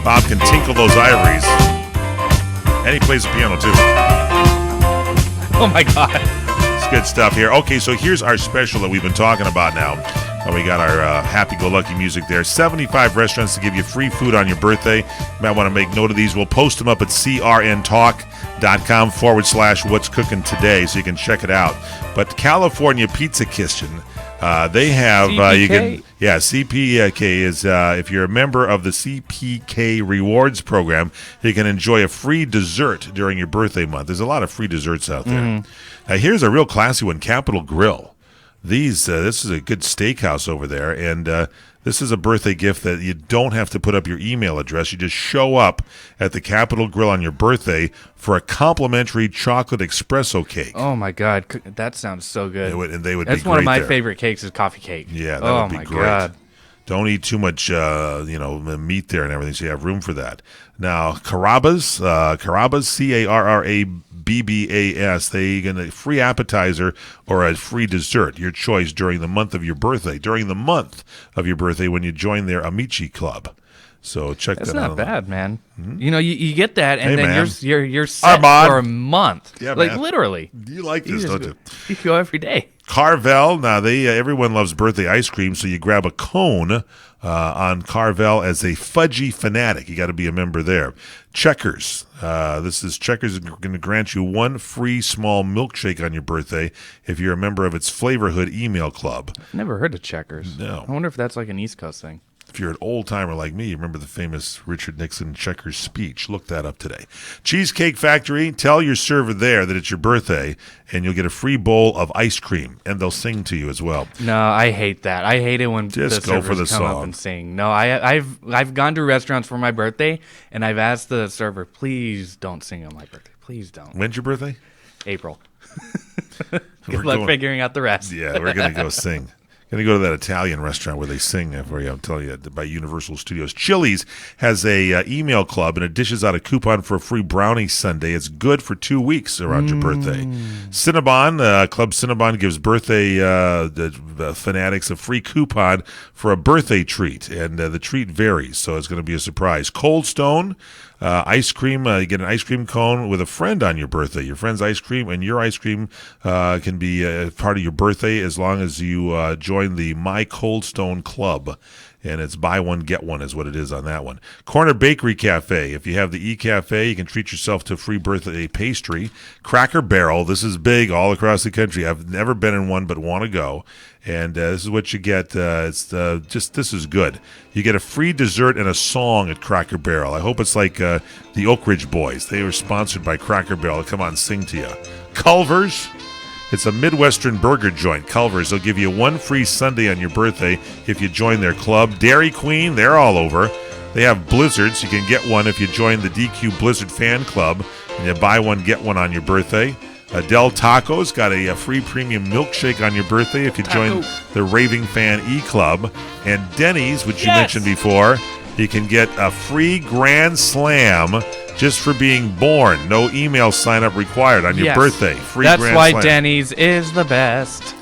Bob can tinkle those ivories. And he plays the piano, too. Oh, my God. It's good stuff here. Okay, so here's our special that we've been talking about now. We got our happy-go-lucky music there. 75 restaurants to give you free food on your birthday. You might want to make note of these. We'll post them up at crntalk.com/what's cooking today, so you can check it out. But California Pizza Kitchen, They have CPK? CPK is if you're a member of the CPK Rewards program, you can enjoy a free dessert during your birthday month. There's a lot of free desserts out there. Now, here's a real classy one, Capitol Grill. This is a good steakhouse over there, and this is a birthday gift that you don't have to put up your email address. You just show up at the Capitol Grill on your birthday for a complimentary chocolate espresso cake. Oh my God, that sounds so good. They would That's be one of great my there. favorite cakes is coffee cake. Yeah, that would be my great. God. Don't eat too much, meat there and everything, so you have room for that. Now, Carrabba's, Carrabbas, they get a free appetizer or a free dessert, your choice, during the month of your birthday. During the month of your birthday when you join their Amici Club. So check That's that out. not bad, man. You know, you get that, and Hey, then man. you're set Armand. for a month. Yeah, like man. literally. You like this, don't you? You go every day. Carvel, now everyone loves birthday ice cream, so you grab a cone on Carvel as a fudgy fanatic. You got to be a member there. Checkers. Checkers is going to grant you one free small milkshake on your birthday if you're a member of its Flavorhood email club. I've never heard of Checkers. No. I wonder if that's like an East Coast thing. If you're an old timer like me, you remember the famous Richard Nixon Checkers speech. Look that up today. Cheesecake Factory, tell your server there that it's your birthday, and you'll get a free bowl of ice cream, and they'll sing to you as well. No, I hate that. I hate it when Just the go for servers the come song. up and sing. No, I've gone to restaurants for my birthday, and I've asked the server, please don't sing on my birthday. Please don't. When's your birthday? April. Good luck figuring out the rest. Yeah, we're going to go sing. Going to go to that Italian restaurant where they sing for you. I'm telling you, by Universal Studios. Chili's has a email club, and it dishes out a coupon for a free brownie sundae. It's good for 2 weeks around your birthday. Cinnabon, Club Cinnabon gives birthday fanatics a free coupon for a birthday treat, and the treat varies, so it's going to be a surprise. Cold Stone. Ice cream, you get an ice cream cone with a friend on your birthday. Your friend's ice cream and your ice cream can be part of your birthday as long as you join the My Cold Stone Club. And it's buy one, get one is what it is on that one. Corner Bakery Cafe. If you have the E-Cafe, you can treat yourself to a free birthday pastry. Cracker Barrel. This is big all across the country. I've never been in one but want to go. And this is what you get. This is good. You get a free dessert and a song at Cracker Barrel. I hope it's like the Oak Ridge Boys. They were sponsored by Cracker Barrel. Come on, sing to you. Culver's. It's a Midwestern burger joint. Culver's. They'll give you one free sundae on your birthday if you join their club. Dairy Queen, they're all over. They have blizzards. You can get one if you join the DQ Blizzard Fan Club. And you buy one, get one on your birthday. Del Taco's got a free premium milkshake on your birthday if you join the Raving Fan E-Club. And Denny's, which you mentioned before, you can get a free Grand Slam just for being born. No email sign-up required on your birthday. Free That's Grand why Slam. Denny's is the best.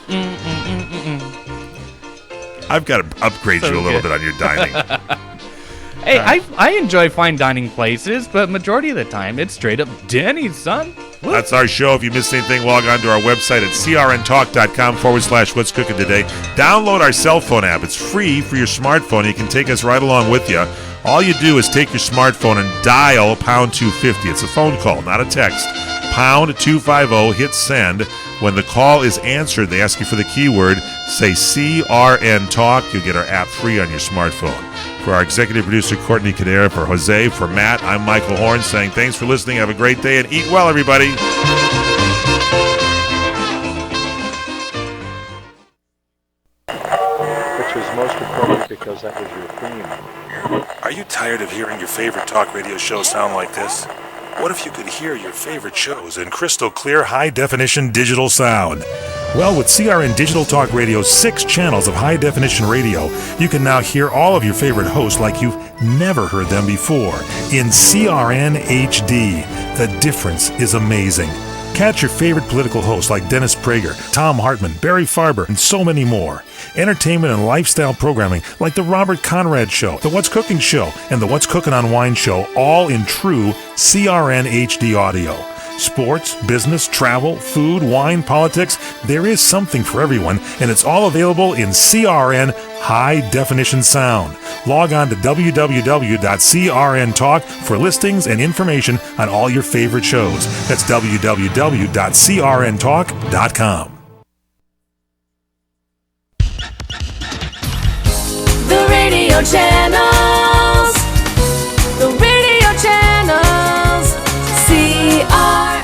I've got to upgrade you a little bit on your dining. Hey, I enjoy fine dining places, but majority of the time it's straight up Denny's, son. That's our show. If you missed anything, log on to our website at crntalk.com/what's cooking today. Download our cell phone app. It's free for your smartphone. You can take us right along with you. All you do is take your smartphone and dial pound 250. It's a phone call, not a text. Pound 250, hit send. When the call is answered, they ask you for the keyword. Say CRN Talk. You'll get our app free on your smartphone. For our executive producer, Courtney Cadera, for Jose, for Matt, I'm Michael Horn saying thanks for listening. Have a great day and eat well, everybody. Which was most appropriate because that was your theme. Are you tired of hearing your favorite talk radio show sound like this? What if you could hear your favorite shows in crystal clear, high-definition digital sound? Well, with CRN Digital Talk Radio's 6 channels of high-definition radio, you can now hear all of your favorite hosts like you've never heard them before in CRN HD. The difference is amazing. Catch your favorite political hosts like Dennis Prager, Tom Hartman, Barry Farber, and so many more. Entertainment and lifestyle programming like The Robert Conrad Show, The What's Cooking Show, and The What's Cooking on Wine Show, all in true CRN HD audio. Sports, business, travel, food, wine, politics, there is something for everyone, and it's all available in CRN High Definition Sound. Log on to www.crntalk for listings and information on all your favorite shows. That's www.crntalk.com. radio channels. The radio channels. CRN.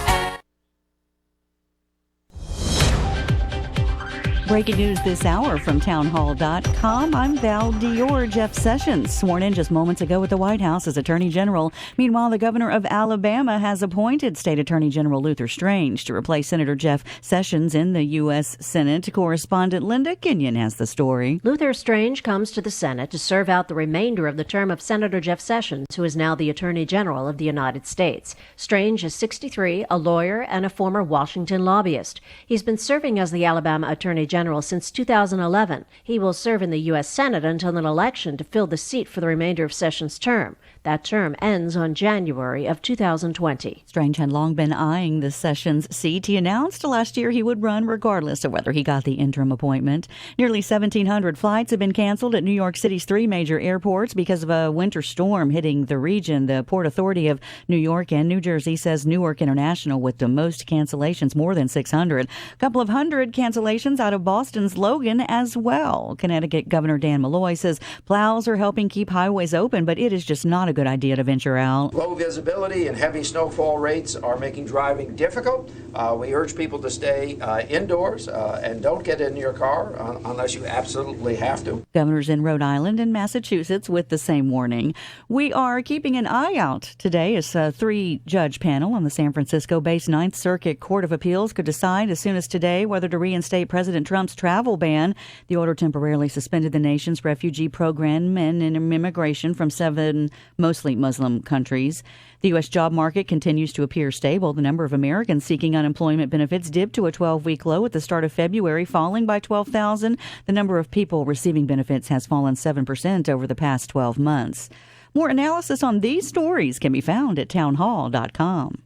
Breaking news this hour from townhall.com. I'm Val Dior. Jeff Sessions sworn in just moments ago at the White House as Attorney General. Meanwhile, the governor of Alabama has appointed State Attorney General Luther Strange to replace Senator Jeff Sessions in the U.S. Senate. Correspondent Linda Kenyon has the story. Luther Strange comes to the Senate to serve out the remainder of the term of Senator Jeff Sessions, who is now the Attorney General of the United States. Strange is 63, a lawyer, and a former Washington lobbyist. He's been serving as the Alabama Attorney General since 2011. He will serve in the U.S. Senate until an election to fill the seat for the remainder of Sessions' term. That term ends on January of 2020. Strange had long been eyeing the Sessions seat. He announced last year he would run regardless of whether he got the interim appointment. Nearly 1,700 flights have been canceled at New York City's 3 major airports because of a winter storm hitting the region. The Port Authority of New York and New Jersey says Newark International with the most cancellations, more than 600. A couple of hundred cancellations out of Boston's Logan as well. Connecticut Governor Dan Malloy says plows are helping keep highways open, but it is just not a good idea to venture out. Low visibility and heavy snowfall rates are making driving difficult. We urge people to stay indoors and don't get in your car unless you absolutely have to. Governors in Rhode Island and Massachusetts with the same warning. We are keeping an eye out today as a 3-judge panel on the San Francisco-based 9th Circuit Court of Appeals could decide as soon as today whether to reinstate President Trump's travel ban. The order temporarily suspended the nation's refugee program and immigration from 7 mostly Muslim countries. The U.S. job market continues to appear stable. The number of Americans seeking unemployment benefits dipped to a 12-week low at the start of February, falling by 12,000. The number of people receiving benefits has fallen 7% over the past 12 months. More analysis on these stories can be found at townhall.com.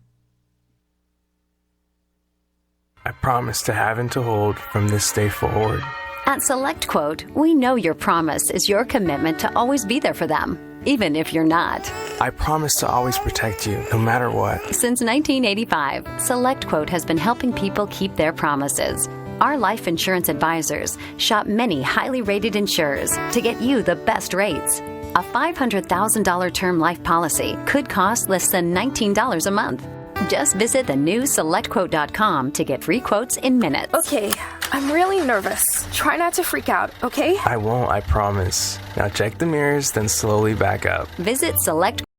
I promise to have and to hold from this day forward. At SelectQuote, we know your promise is your commitment to always be there for them, even if you're not. I promise to always protect you, no matter what. Since 1985, SelectQuote has been helping people keep their promises. Our life insurance advisors shop many highly rated insurers to get you the best rates. A $500,000 term life policy could cost less than $19 a month. Just visit the new SelectQuote.com to get free quotes in minutes. Okay, I'm really nervous. Try not to freak out, okay? I won't, I promise. Now check the mirrors, then slowly back up. Visit Select